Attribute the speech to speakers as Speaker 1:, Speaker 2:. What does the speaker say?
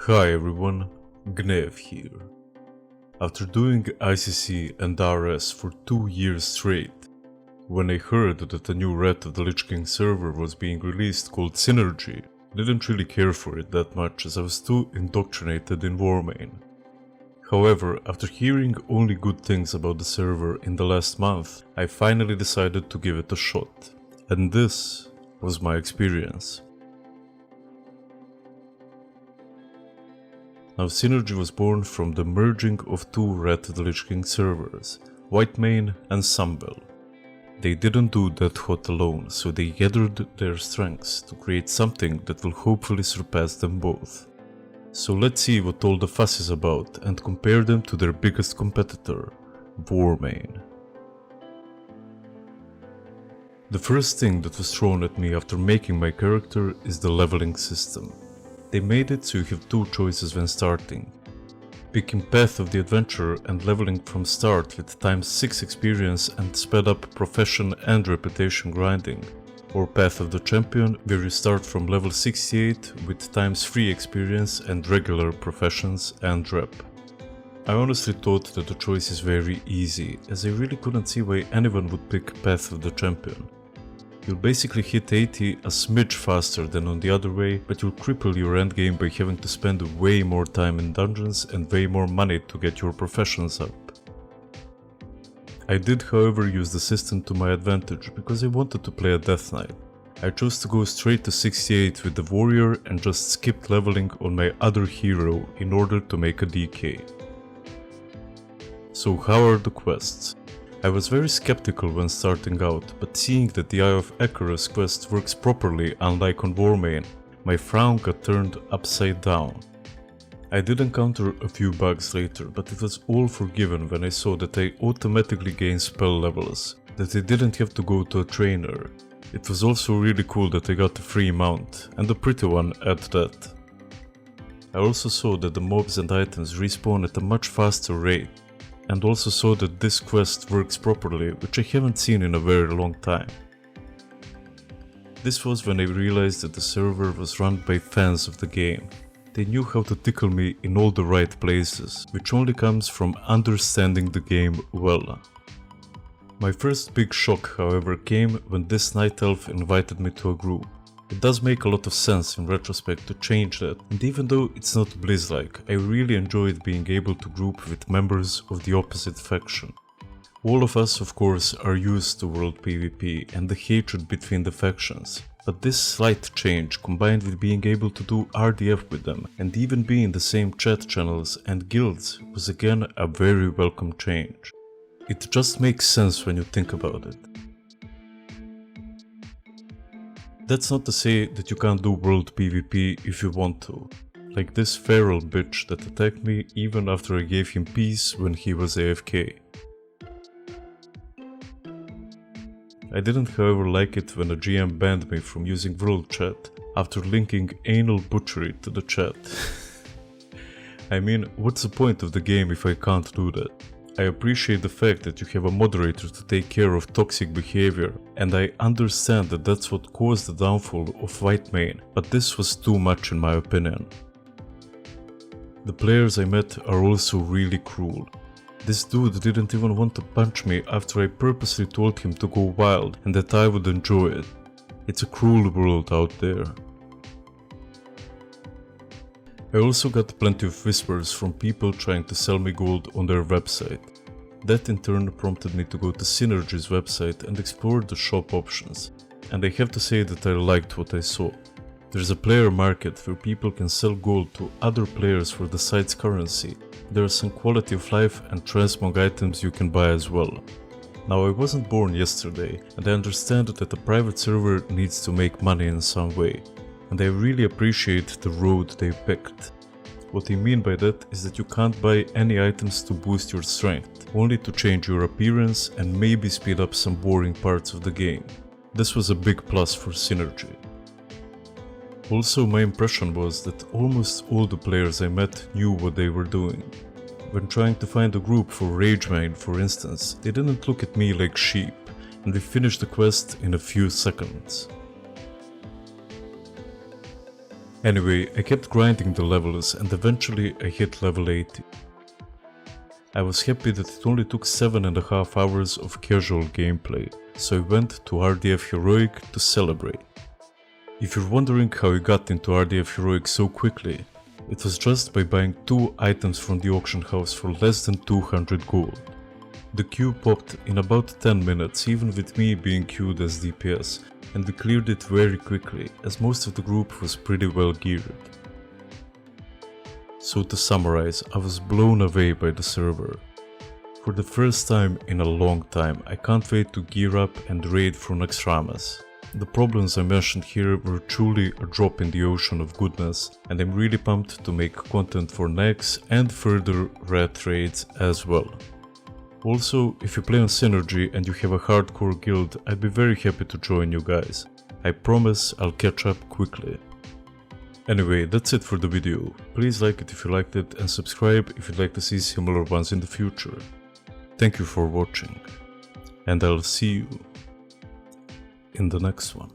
Speaker 1: Hi everyone, Gnev here. After doing ICC and RS for 2 years straight, when I heard that a new Wrath of the Lich King server was being released called Synergie, I didn't really care for it that much as I was too indoctrinated in Warmain. However, after hearing only good things about the server in the last month, I finally decided to give it a shot. And this was my experience. Now Synergie was born from the merging of two Wrath of the Lich King servers, Whitemane and Sunbell. They didn't do that hot alone, so they gathered their strengths to create something that will hopefully surpass them both. So let's see what all the fuss is about and compare them to their biggest competitor, Warmain. The first thing that was thrown at me after making my character is the leveling system. They made it so you have two choices when starting. Picking Path of the Adventurer and leveling from start with ×6 experience and sped up profession and reputation grinding, or Path of the Champion where you start from level 68 with ×3 experience and regular professions and rep. I honestly thought that the choice is very easy, as I really couldn't see why anyone would pick Path of the Champion. You'll basically hit 80 a smidge faster than on the other way, but you'll cripple your endgame by having to spend way more time in dungeons and way more money to get your professions up. I did however use the system to my advantage because I wanted to play a Death Knight. I chose to go straight to 68 with the warrior and just skipped leveling on my other hero in order to make a DK. So how are the quests? I was very skeptical when starting out, but seeing that the Eye of Icarus quest works properly unlike on Warmain, my frown got turned upside down. I did encounter a few bugs later, but it was all forgiven when I saw that I automatically gained spell levels, that I didn't have to go to a trainer. It was also really cool that I got a free mount, and a pretty one at that. I also saw that the mobs and items respawn at a much faster rate, and also saw that this quest works properly, which I haven't seen in a very long time. This was when I realized that the server was run by fans of the game. They knew how to tickle me in all the right places, which only comes from understanding the game well. My first big shock, however, came when this night elf invited me to a group. It does make a lot of sense in retrospect to change that, and even though it's not Blizz-like, I really enjoyed being able to group with members of the opposite faction. All of us, of course, are used to world PvP and the hatred between the factions, but this slight change combined with being able to do RDF with them and even be in the same chat channels and guilds was again a very welcome change. It just makes sense when you think about it. That's not to say that you can't do world PvP if you want to, like this feral bitch that attacked me even after I gave him peace when he was AFK. I didn't however like it when a GM banned me from using world chat after linking anal butchery to the chat. I mean, what's the point of the game if I can't do that? I appreciate the fact that you have a moderator to take care of toxic behavior, and I understand that that's what caused the downfall of Whitemane, but this was too much in my opinion. The players I met are also really cruel. This dude didn't even want to punch me after I purposely told him to go wild and that I would enjoy it. It's a cruel world out there. I also got plenty of whispers from people trying to sell me gold on their website. That in turn prompted me to go to Synergie's website and explore the shop options, and I have to say that I liked what I saw. There's a player market where people can sell gold to other players for the site's currency. There are some quality of life and transmog items you can buy as well. Now I wasn't born yesterday, and I understand that a private server needs to make money in some way, and I really appreciate the road they picked. What I mean by that is that you can't buy any items to boost your strength, only to change your appearance and maybe speed up some boring parts of the game. This was a big plus for Synergie. Also, my impression was that almost all the players I met knew what they were doing. When trying to find a group for Ragemane, for instance, they didn't look at me like sheep, and we finished the quest in a few seconds. Anyway, I kept grinding the levels and eventually I hit level 80. I was happy that it only took 7.5 hours of casual gameplay, so I went to RDF Heroic to celebrate. If you're wondering how I got into RDF Heroic so quickly, it was just by buying 2 items from the auction house for less than 200 gold. The queue popped in about 10 minutes, even with me being queued as DPS, and we cleared it very quickly, as most of the group was pretty well geared. So to summarize, I was blown away by the server. For the first time in a long time, I can't wait to gear up and raid for Naxxramas. The problems I mentioned here were truly a drop in the ocean of goodness, and I'm really pumped to make content for Nax and further rat raids as well. Also, if you play on Synergie and you have a hardcore guild, I'd be very happy to join you guys. I promise I'll catch up quickly. Anyway, that's it for the video. Please like it if you liked it and subscribe if you'd like to see similar ones in the future. Thank you for watching, and I'll see you in the next one.